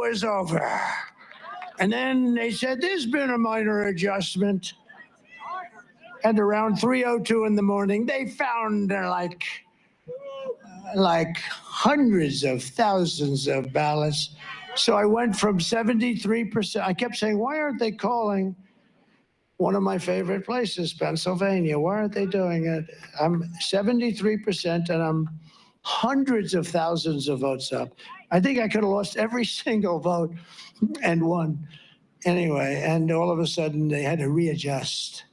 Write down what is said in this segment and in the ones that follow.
was over. And then they said, there's been a minor adjustment. And around 3:02 in the morning, they found like hundreds of thousands of ballots. So I went from 73%. I kept saying, why aren't they calling one of my favorite places, Pennsylvania? Why aren't they doing it? I'm 73% and I'm hundreds of thousands of votes up. I think I could have lost every single vote and won. Anyway, and all of a sudden they had to readjust.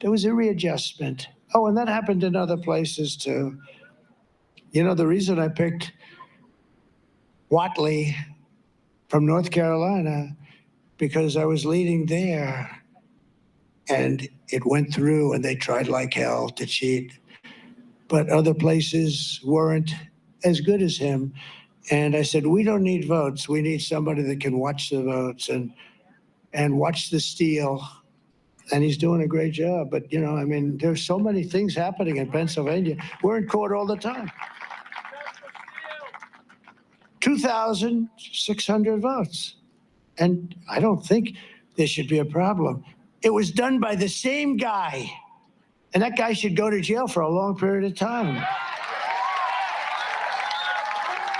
There was a readjustment. Oh, and that happened in other places too. You know, the reason I picked Whatley from North Carolina, because I was leading there and it went through and they tried like hell to cheat. But other places weren't as good as him. And I said, we don't need votes. We need somebody that can watch the votes and watch the steal. And he's doing a great job. But, you know, I mean, there's so many things happening in Pennsylvania. We're in court all the time. 2,600 votes. And I don't think there should be a problem. It was done by the same guy. And that guy should go to jail for a long period of time.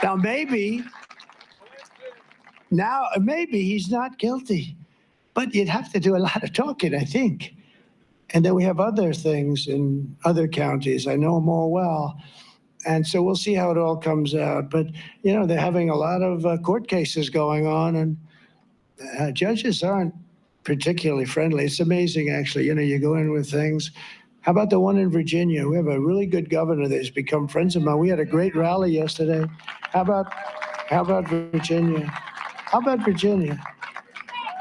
Now, maybe he's not guilty. But you'd have to do a lot of talking, I think. And then we have other things in other counties. I know them all well. And so we'll see how it all comes out. But, you know, they're having a lot of court cases going on, and judges aren't particularly friendly. It's amazing, actually. You know, you go in with things. How about the one in Virginia? We have a really good governor that's become friends of mine. We had a great rally yesterday. How about Virginia? How about Virginia?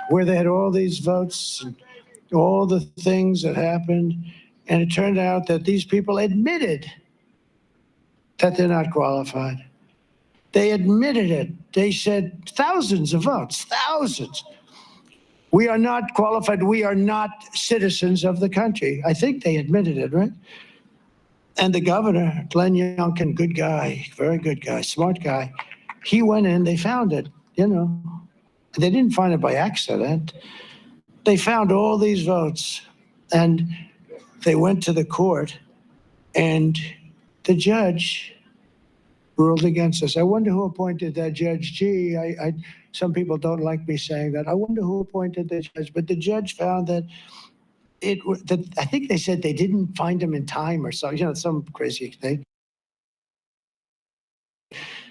Where they had all these votes and all the things that happened. And it turned out that these people admitted that they're not qualified. They admitted it. They said thousands of votes, thousands. We are not qualified. We are not citizens of the country. I think they admitted it, right? And the governor, Glenn Youngkin, good guy, very good guy, smart guy. He went in, they found it, you know. They didn't find it by accident. They found all these votes, and they went to the court, and the judge ruled against us. I wonder who appointed that judge. Gee, some people don't like me saying that. I wonder who appointed the judge. But the judge found that I think they said they didn't find him in time or something, you know, some crazy thing.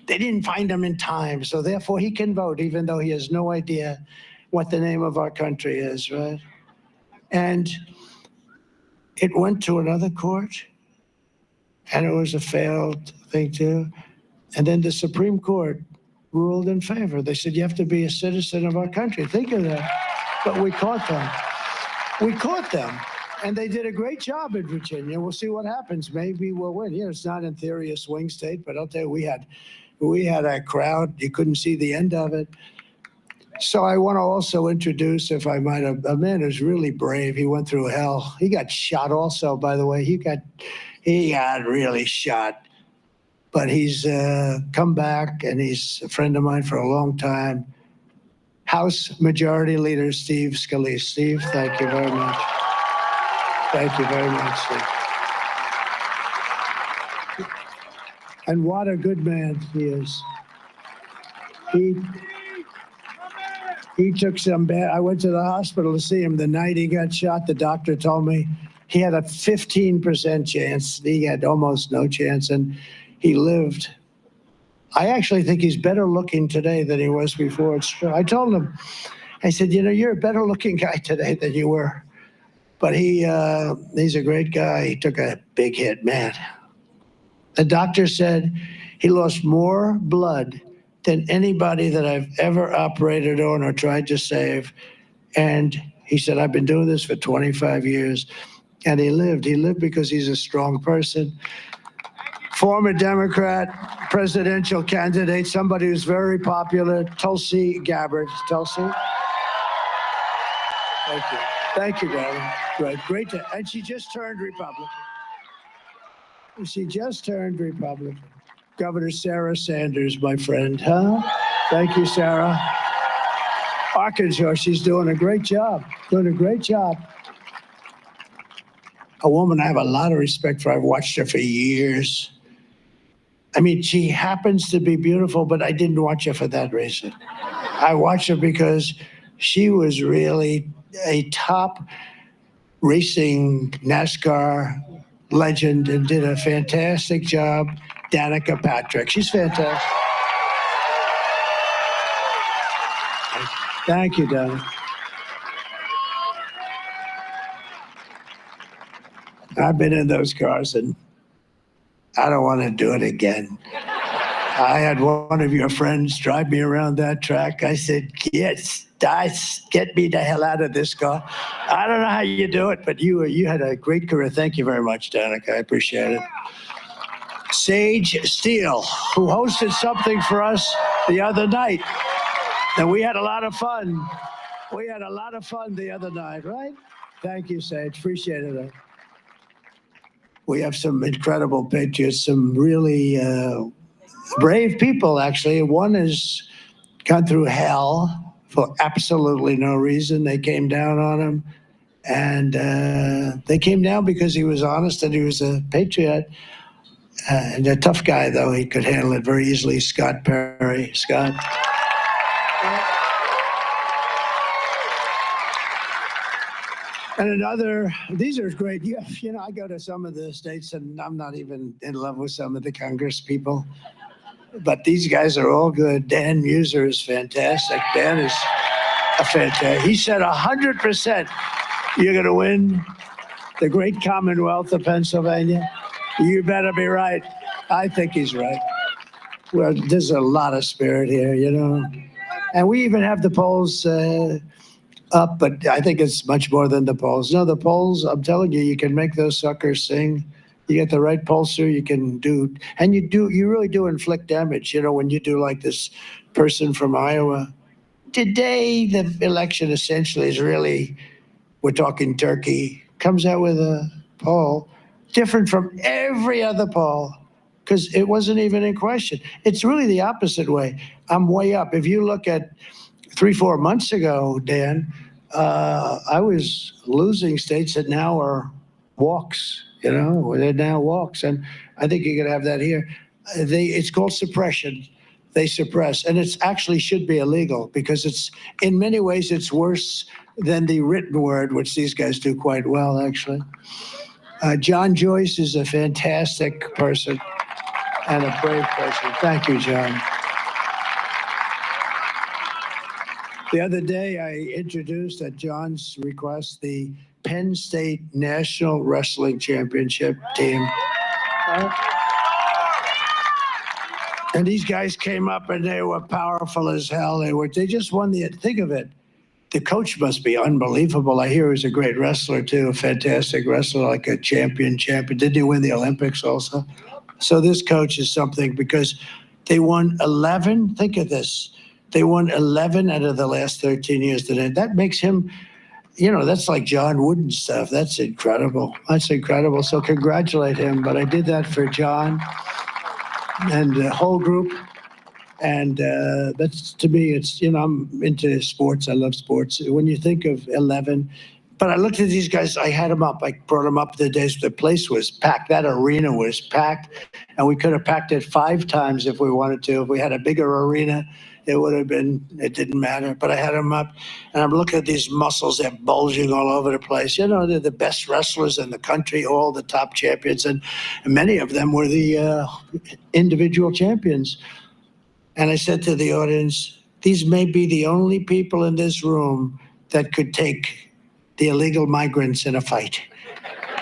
They didn't find him in time, so therefore he can vote, even though he has no idea what the name of our country is, right? And it went to another court, and it was a failed thing too. And then the Supreme Court ruled in favor. They said, you have to be a citizen of our country. Think of that. But we caught them. We caught them. And they did a great job in Virginia. We'll see what happens. Maybe we'll win. You know, it's not in theory a swing state, but I'll tell you, we had a crowd. You couldn't see the end of it. So I want to also introduce, if I might, a man who's really brave. He went through hell. He got shot also, by the way. He got really shot. But he's come back, and he's a friend of mine for a long time. House Majority Leader Steve Scalise. Steve, thank you very much. Thank you very much, Steve. And what a good man he is. He took some bad. I went to the hospital to see him the night he got shot. The doctor told me he had a 15% chance. He had almost no chance, and he lived. I actually think he's better looking today than he was before. It's true. I told him, I said, you know, you're a better looking guy today than you were. But he's a great guy. He took a big hit, man. The doctor said he lost more blood than anybody that I've ever operated on or tried to save. And he said, I've been doing this for 25 years. And he lived. He lived because he's a strong person. Former Democrat presidential candidate, somebody who's very popular, Tulsi Gabbard. Tulsi? Thank you. Thank you, darling. Great to, and she just turned Republican. She just turned Republican. Governor Sarah Sanders, my friend, huh? Thank you, Sarah. Arkansas. She's doing a great job. Doing a great job. A woman I have a lot of respect for. I've watched her for years. I mean, she happens to be beautiful, but I didn't watch her for that reason. I watched her because she was really a top racing NASCAR legend and did a fantastic job. Danica Patrick. She's fantastic. Thank you, Danica. I've been in those cars and I don't want to do it again. I had one of your friends drive me around that track. I said, yes, get me the hell out of this car. I don't know how you do it, but you had a great career. Thank you very much, Danica. I appreciate it. Sage Steele, who hosted something for us the other night. And we had a lot of fun. We had a lot of fun the other night, right? Thank you, Sage. Appreciate it. We have some incredible patriots, some really brave people, actually. One has gone through hell for absolutely no reason. They came down on him, and they came down because he was honest and he was a patriot. And a tough guy, though. He could handle it very easily. Scott Perry. Scott. And another, these are great. You know, I go to some of the states and I'm not even in love with some of the Congress people. But these guys are all good. Dan Muser is fantastic. Dan is a fantastic. He said 100% you're going to win the great Commonwealth of Pennsylvania. You better be right. I think he's right. Well, there's a lot of spirit here, you know. And we even have the polls up, but I think it's much more than the polls. No, the polls, I'm telling you, you can make those suckers sing. You get the right pollster, you can do, and you really do inflict damage. You know, when you do like this person from Iowa. Today, the election essentially is really, we're talking Turkey, comes out with a poll different from every other poll because it wasn't even in question. It's really the opposite way. I'm way up. If you look at 3-4 months ago, Dan, I was losing states that now are walks. You know, they're now walks, and I think you're going to have that here. It's called suppression. They suppress, and it's actually should be illegal because it's in many ways it's worse than the written word, which these guys do quite well, actually. John Joyce is a fantastic person and a brave person. Thank you, John. The other day, I introduced at John's request the Penn State National Wrestling Championship team. And these guys came up and they were powerful as hell. They just won think of it. The coach must be unbelievable. I hear he's a great wrestler too, a fantastic wrestler, like a champion. Did he win the Olympics also? So this coach is something because they won 11, think of this. They won 11 out of the last 13 years. That makes him, you know, that's like John Wooden stuff. That's incredible. That's incredible. So congratulate him. But I did that for John and the whole group. And that's, to me, it's, you know, I'm into sports. I love sports. When you think of 11, but I looked at these guys, I had them up. I brought them up the days. The place was packed. That arena was packed. And we could have packed it 5 times if we wanted to. If we had a bigger arena, it would have been, it didn't matter. But I had them up. And I'm looking at these muscles. They're bulging all over the place. You know, they're the best wrestlers in the country, all the top champions. And many of them were the individual champions. And I said to the audience, these may be the only people in this room that could take the illegal migrants in a fight.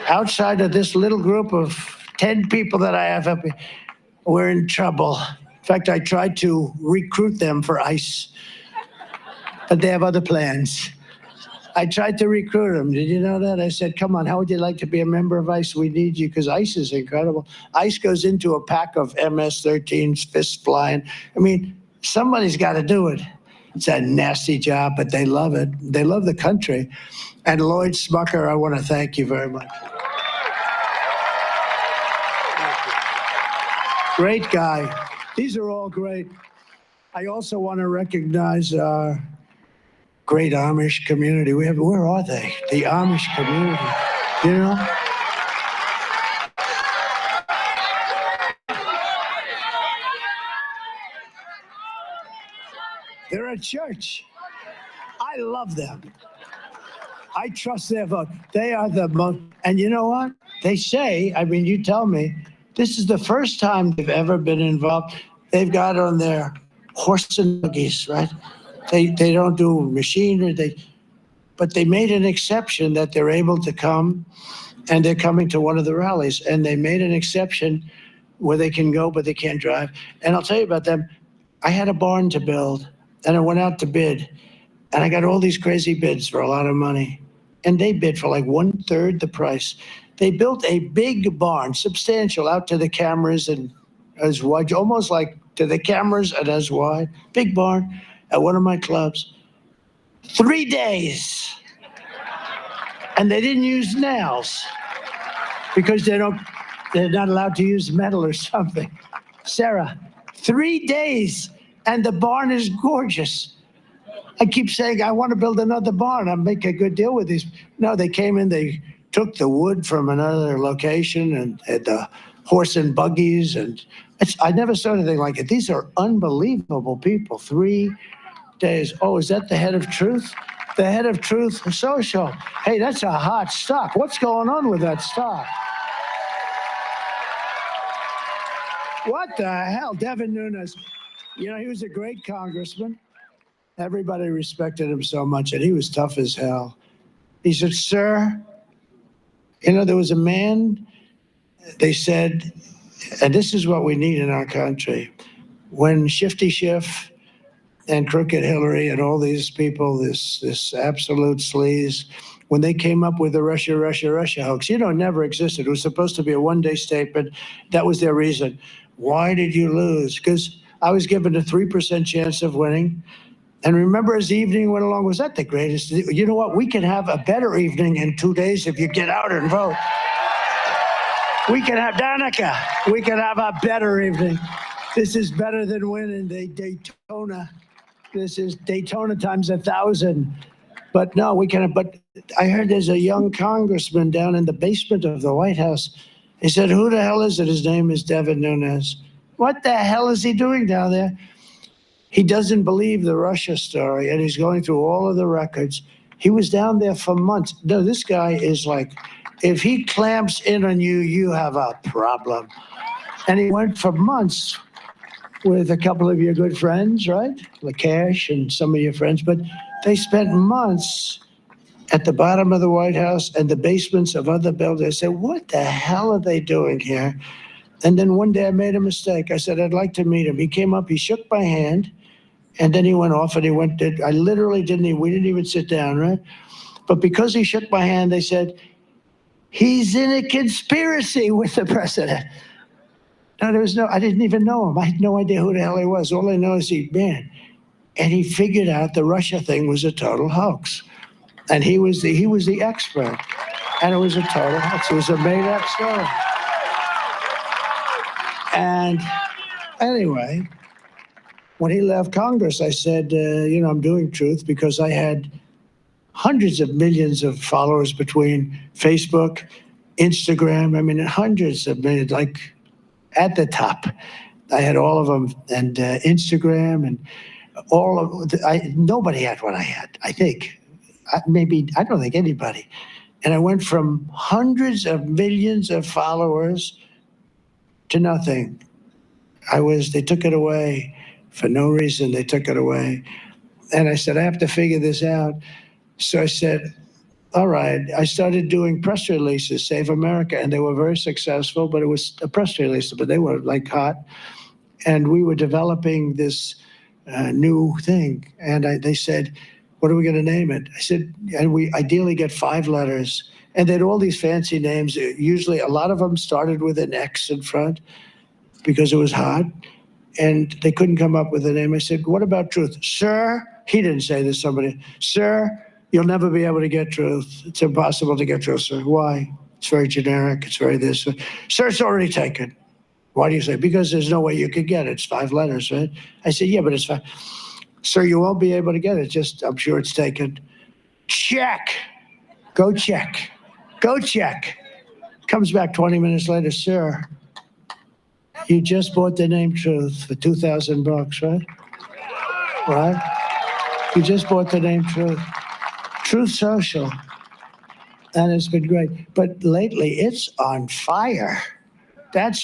Outside of this little group of 10 people that I have up here, we're in trouble. In fact, I tried to recruit them for ICE, but they have other plans. I tried to recruit them. Did you know that? I said, come on, how would you like to be a member of ICE? We need you because ICE is incredible. ICE goes into a pack of MS-13s, fists flying. I mean, somebody's got to do it. It's a nasty job, but they love it. They love the country. And Lloyd Smucker, I want to thank you very much. Great guy. These are all great. I also want to recognize our great Amish community. Where are they? The Amish community, you know? They're a church. I love them. I trust their vote. They are the most, and you know what? They say, I mean, you tell me, this is the first time they've ever been involved. They've got on their horse and buggies, right? They don't do machinery, but they made an exception that they're able to come, and they're coming to one of the rallies, and they made an exception where they can go, but they can't drive. And I'll tell you about them. I had a barn to build, and I went out to bid, and I got all these crazy bids for a lot of money. And they bid for like 1/3 the price. They built a big barn, substantial, out to the cameras and as wide, almost like to the cameras and as wide. Big barn at one of my clubs. 3 days. And they didn't use nails because they're not allowed to use metal or something. Sarah, 3 days, and the barn is gorgeous. I keep saying, I want to build another barn. I'll make a good deal with these. No, they came in, they took the wood from another location and the horse and buggies. And I never saw anything like it. These are unbelievable people. 3 days. Oh, is that the head of Truth? The head of Truth Social. Hey, that's a hot stock. What's going on with that stock? What the hell? Devin Nunes. You know, he was a great congressman. Everybody respected him so much, and he was tough as hell. He said, sir, you know, there was a man, they said, and this is what we need in our country. When Shifty Schiff and Crooked Hillary and all these people, this absolute sleaze, when they came up with the Russia hoax, you know, it never existed. It was supposed to be a one-day statement. That was their reason. Why did you lose? Because I was given a 3% chance of winning. And remember, as the evening went along, was that the greatest? You know what? We can have a better evening in 2 days if you get out and vote. We can have, Danica, we can have a better evening. This is better than winning the Daytona. This is Daytona times 1,000. But no, we can have, but I heard there's a young congressman down in the basement of the White House. He said, who the hell is it? His name is Devin Nunes. What the hell is he doing down there? He doesn't believe the Russia story, and he's going through all of the records. He was down there for months. No, this guy is like, if he clamps in on you, you have a problem. And he went for months with a couple of your good friends, right? Lakesh and some of your friends, but they spent months at the bottom of the White House and the basements of other buildings. I said, what the hell are they doing here? And then one day I made a mistake. I said, I'd like to meet him. He came up, he shook my hand, and then he went off and I literally we didn't even sit down, right? But because he shook my hand, they said, he's in a conspiracy with the president. No, I didn't even know him. I had no idea who the hell he was. All I know is and he figured out the Russia thing was a total hoax. And he was the expert. And it was a total hoax. It was a made-up story. And anyway, when he left Congress, I said, you know, I'm doing Truth because I had hundreds of millions of followers between Facebook, Instagram. I mean, hundreds of millions, like at the top. I had all of them, and Instagram, and nobody had what I had, I think. I don't think anybody. And I went from hundreds of millions of followers to nothing. They took it away for no reason. They took it away. And I said, I have to figure this out. So I said, all right. I started doing press releases, Save America, and they were very successful, but it was a press release, but they were like hot. And we were developing this new thing. And they said, what are we going to name it? I said, and we ideally get 5 letters. And they had all these fancy names. Usually a lot of them started with an X in front because it was hot. And they couldn't come up with a name. I said, what about Truth? Sir, he didn't say this, somebody, sir, you'll never be able to get Truth. It's impossible to get Truth, sir. Why? It's very generic. It's very this. Sir, it's already taken. Why do you say? Because there's no way you could get it. It's 5 letters, right? I said, yeah, but it's 5. Sir, you won't be able to get it. Just, I'm sure it's taken. Check. Go check. Go check. Comes back 20 minutes later, sir. You just bought the name Truth for $2,000, right? Right? You just bought the name Truth. Truth Social. And it's been great. But lately, it's on fire.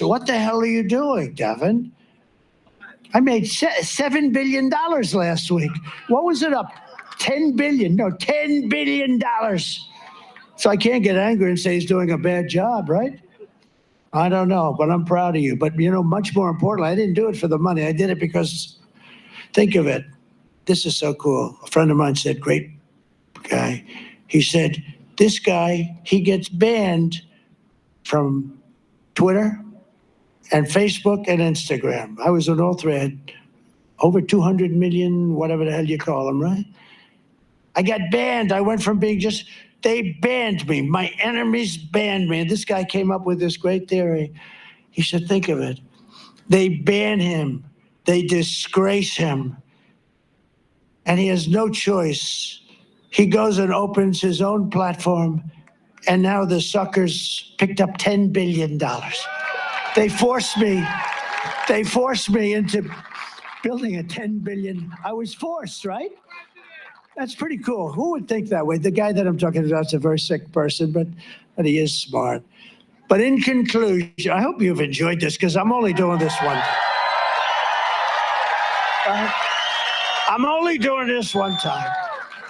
What the hell are you doing, Devin? I made $7 billion last week. What was it up? $10 billion. No, $10 billion. So I can't get angry and say he's doing a bad job, right? I don't know, but I'm proud of you. But, much more importantly, I didn't do it for the money. I did it because, think of it. This is so cool. A friend of mine said, great guy. He said, this guy, he gets banned from Twitter and Facebook and Instagram. I was on all three. I had over 200 million, whatever the hell you call them, right? I got banned. I went from being they banned me. My enemies banned me. And this guy came up with this great theory. He said, think of it. They ban him. They disgrace him. And he has no choice. He goes and opens his own platform. And now the suckers picked up $10 billion. They forced me into building a 10 billion. I was forced, right? That's pretty cool. Who would think that way? The guy that I'm talking about is a very sick person, but he is smart. But in conclusion, I hope you've enjoyed this because I'm only doing this one. I'm only doing this one time.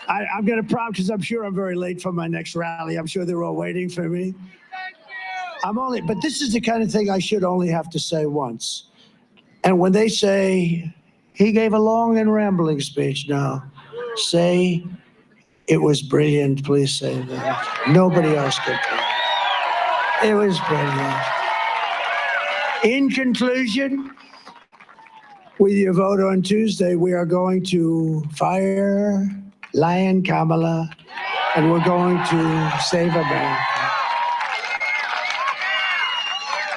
I'm going to promise because I'm sure I'm very late for my next rally. I'm sure they're all waiting for me. But this is the kind of thing I should only have to say once. And when they say, he gave a long and rambling speech, no. Say, it was brilliant. Please say that. Nobody else could do it. It was brilliant. In conclusion, with your vote on Tuesday, we are going to fire Lion Kamala, and we're going to save America.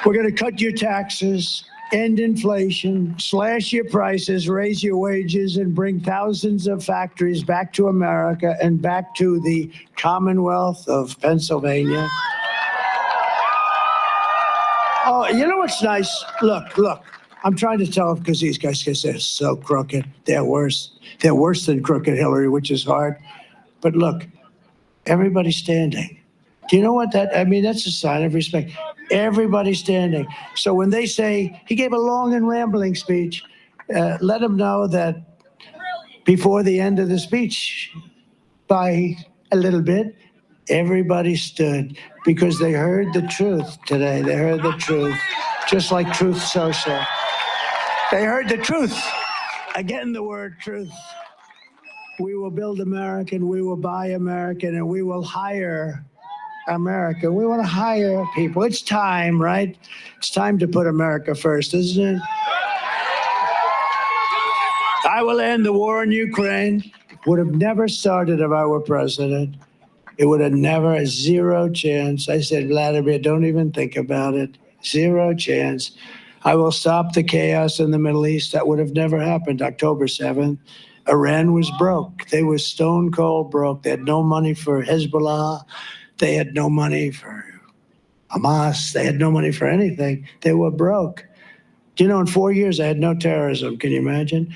We're going to cut your taxes, end inflation, slash your prices, raise your wages, and bring thousands of factories back to America and back to the Commonwealth of Pennsylvania. Oh, you know what's nice? Look. I'm trying to tell them because these guys are so crooked. They're worse. They're worse than crooked Hillary, which is hard. But look, everybody's standing. Do you know what that's a sign of respect. Everybody's standing. So when they say he gave a long and rambling speech, let them know that before the end of the speech, by a little bit, everybody stood because they heard the truth today. They heard the truth, just like Truth Social. They heard the truth. Again, the word truth. We will build American, we will buy American, and we will hire America. We want to hire people. It's time, right? It's time to put America first, isn't it? I will end the war in Ukraine. Would have never started if I were president. It would have never, zero chance. I said, Vladimir, don't even think about it. Zero chance. I will stop the chaos in the Middle East. That would have never happened. October 7th, Iran was broke. They were stone cold broke. They had no money for Hezbollah. They had no money for Hamas. They had no money for anything. They were broke. Do you know, in 4 years, I had no terrorism. Can you imagine?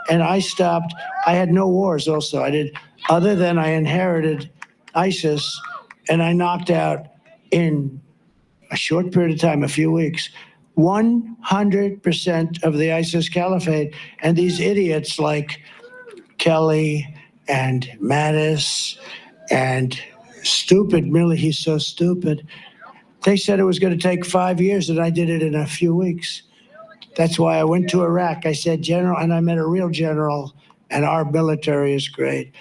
And I stopped. I had no wars also. Other than I inherited ISIS, and I knocked out in a short period of time, a few weeks, 100% of the ISIS caliphate. And these idiots like Kelly and Mattis and stupid Milley, he's so stupid. They said it was going to take 5 years, and I did it in a few weeks. That's why I went to Iraq. I said, General, and I met a real general, and our military is great.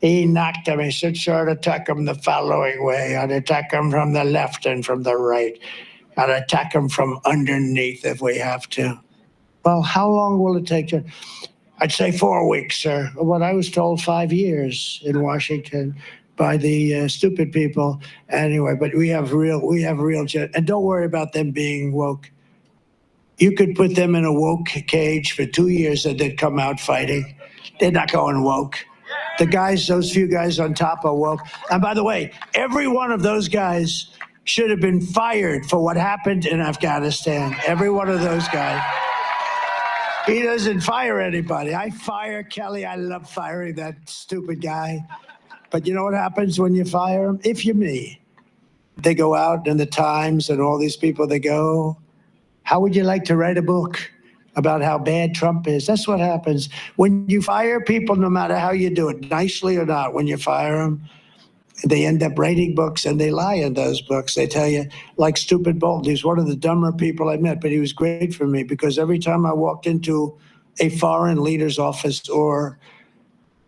He knocked him. He said, sir, attack him the following way. I'd attack him from the left and from the right. I'd attack him from underneath if we have to. Well, how long will it take? I'd say 4 weeks, sir. What I was told, 5 years in Washington by the stupid people. Anyway, but we have real, and don't worry about them being woke. You could put them in a woke cage for 2 years and they'd come out fighting. They're not going woke. The guys, those few guys on top are woke. And by the way, every one of those guys should have been fired for what happened in Afghanistan. Every one of those guys. He doesn't fire anybody. I fire Kelly. I love firing that stupid guy. But you know what happens when you fire him? If you're me, they go out in the Times and all these people, they go, how would you like to write a book about how bad Trump is? That's what happens. When you fire people, no matter how you do it, nicely or not, when you fire them, they end up writing books and they lie in those books. They tell you, like Stupid Bolton, he's one of the dumber people I met, but he was great for me because every time I walked into a foreign leader's office or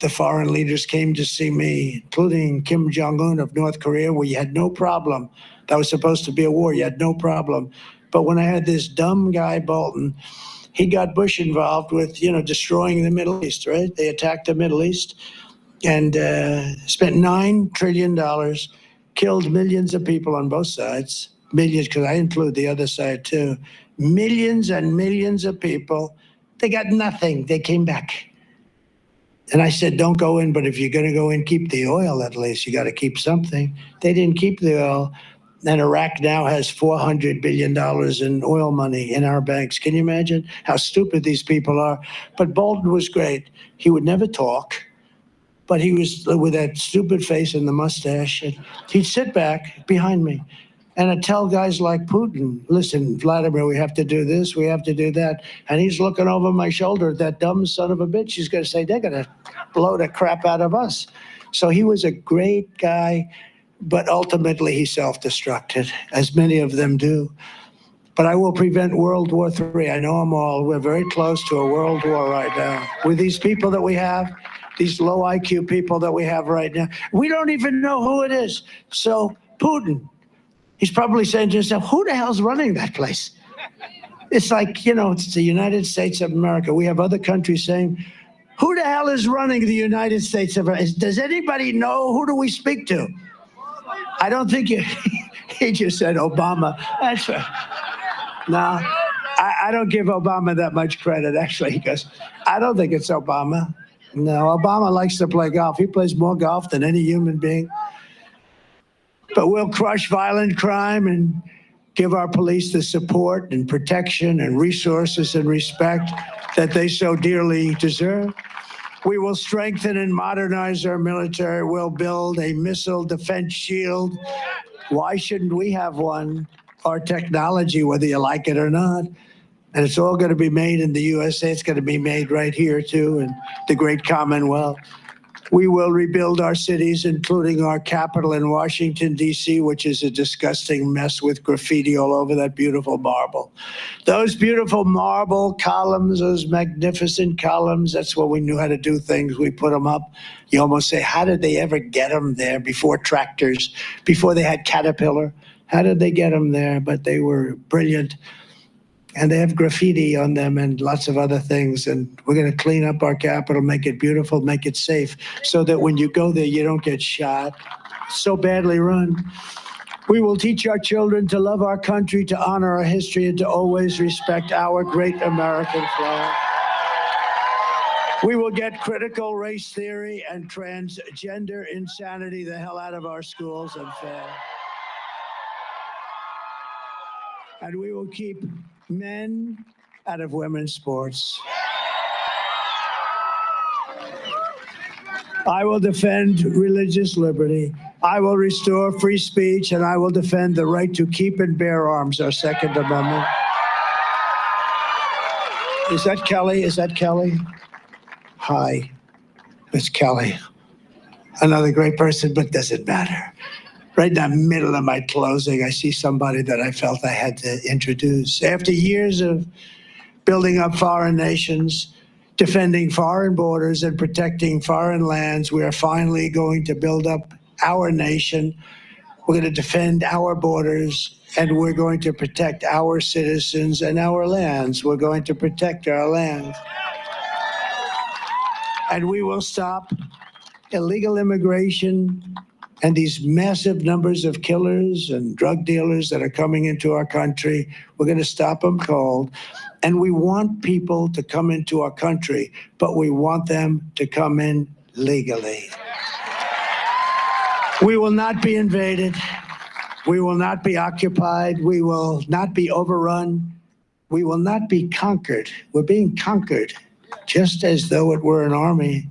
the foreign leaders came to see me, including Kim Jong-un of North Korea, where you had no problem. That was supposed to be a war. You had no problem. But when I had this dumb guy, Bolton, he got Bush involved with, destroying the Middle East, right? They attacked the Middle East and spent $9 trillion, killed millions of people on both sides. Millions, because I include the other side too. Millions and millions of people. They got nothing. They came back. And I said, don't go in, but if you're going to go in, keep the oil at least. You got to keep something. They didn't keep the oil. And Iraq now has $400 billion in oil money in our banks. Can you imagine how stupid these people are? But Bolton was great. He would never talk, but he was with that stupid face and the mustache. And he'd sit back behind me and I'd tell guys like Putin, listen, Vladimir, we have to do this, we have to do that. And he's looking over my shoulder at that dumb son of a bitch. He's going to say, they're going to blow the crap out of us. So he was a great guy. But ultimately, he self-destructed, as many of them do. But I will prevent World War III. I know them all. We're very close to a world war right now. With these people that we have, these low IQ people that we have right now, we don't even know who it is. So Putin, he's probably saying to himself, who the hell's running that place? It's like, it's the United States of America. We have other countries saying, who the hell is running the United States of America? Does anybody know? Who do we speak to? I don't think he just said Obama. That's right. No, I don't give Obama that much credit, actually, because I don't think it's Obama. No, Obama likes to play golf. He plays more golf than any human being. But we'll crush violent crime and give our police the support and protection and resources and respect that they so dearly deserve. We will strengthen and modernize our military. We'll build a missile defense shield. Why shouldn't we have one? Our technology, whether you like it or not. And it's all going to be made in the USA. It's going to be made right here, too, in the great Commonwealth. We will rebuild our cities, including our capital in Washington, D.C., which is a disgusting mess with graffiti all over that beautiful marble. Those beautiful marble columns, those magnificent columns, that's what we knew how to do things. We put them up. You almost say, how did they ever get them there before tractors, before they had Caterpillar? How did they get them there? But they were brilliant. And they have graffiti on them and lots of other things. And we're going to clean up our capital, make it beautiful, make it safe, so that when you go there, you don't get shot. So badly run. We will teach our children to love our country, to honor our history, and to always respect our great American flag. We will get critical race theory and transgender insanity the hell out of our schools and fair. And we will keep men out of women's sports. I will defend religious liberty. I will restore free speech, and I will defend the right to keep and bear arms, our Second Amendment. Is that Kelly? Is that Kelly? Hi, it's Kelly. Another great person, but doesn't matter. Right in the middle of my closing, I see somebody that I felt I had to introduce. After years of building up foreign nations, defending foreign borders, and protecting foreign lands, we are finally going to build up our nation. We're going to defend our borders, and we're going to protect our citizens and our lands. We're going to protect our land. And we will stop illegal immigration and these massive numbers of killers and drug dealers that are coming into our country. We're going to stop them cold. And we want people to come into our country, but we want them to come in legally. We will not be invaded. We will not be occupied. We will not be overrun. We will not be conquered. We're being conquered, just as though it were an army.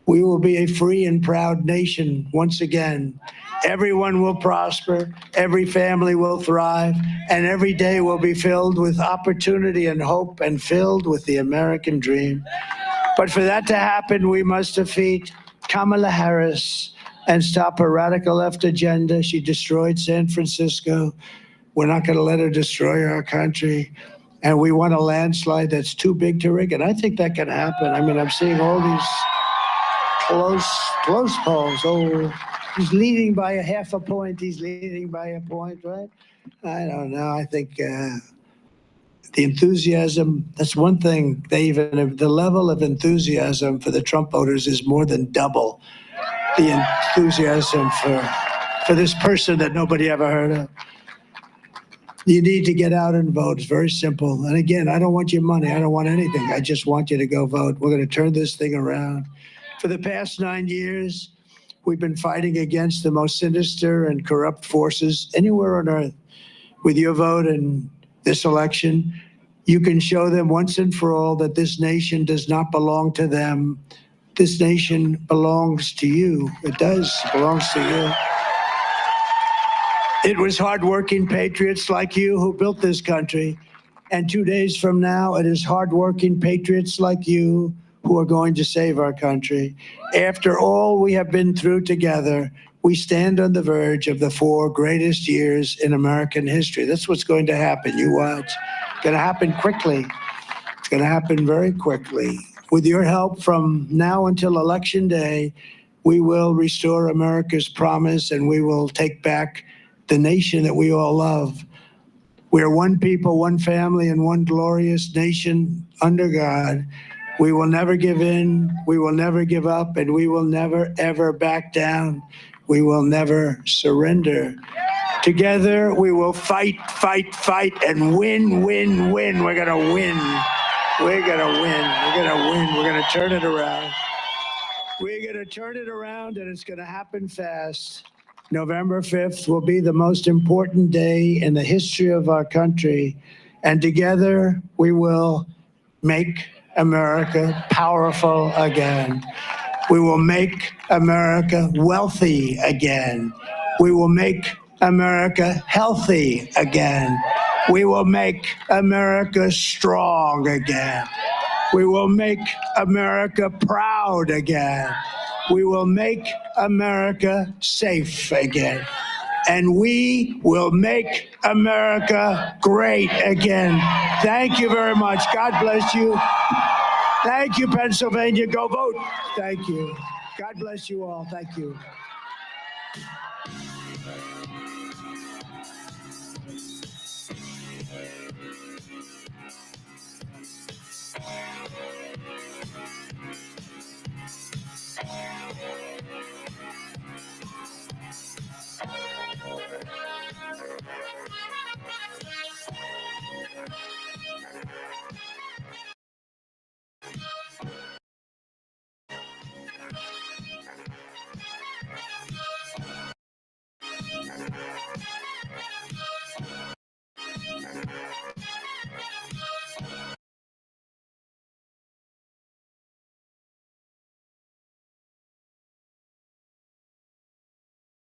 We will be a free and proud nation once again. Everyone will prosper, every family will thrive, and every day will be filled with opportunity and hope and filled with the American dream. But for that to happen, we must defeat Kamala Harris and stop her radical left agenda. She destroyed San Francisco. We're not going to let her destroy our country. And we want a landslide that's too big to rig. And I think that can happen. I mean, I'm seeing all these close polls. Oh, he's leading by a half a point. He's leading by a point, right? I don't know. I think the enthusiasm, that's one thing. The level of enthusiasm for the Trump voters is more than double the enthusiasm for this person that nobody ever heard of. You need to get out and vote. It's very simple. And again, I don't want your money. I don't want anything. I just want you to go vote. We're going to turn this thing around. For the past 9 years, we've been fighting against the most sinister and corrupt forces anywhere on earth. With your vote in this election, you can show them once and for all that this nation does not belong to them. This nation belongs to you. It does. It belongs to you. It was hardworking patriots like you who built this country. And 2 days from now, it is hardworking patriots like you who are going to save our country. After all we have been through together, we stand on the verge of the 4 greatest years in American history. That's what's going to happen. You watch. It's going to happen quickly. It's going to happen very quickly. With your help from now until Election Day, we will restore America's promise and we will take back the nation that we all love. We are one people, one family, and one glorious nation under God. We will never give in, we will never give up, and we will never, ever back down. We will never surrender. Together, we will fight, fight, fight, and win, win, win. We're going to win. We're going to win. We're going to win. We're going to turn it around. We're going to turn it around, and it's going to happen fast. November 5th will be the most important day in the history of our country. And together, we will make America powerful again. We will make America wealthy again. We will make America healthy again. We will make America strong again. We will make America proud again. We will make America safe again. And we will make America great again. Thank you very much. God bless you. Thank you, Pennsylvania. Go vote. Thank you. God bless you all. Thank you.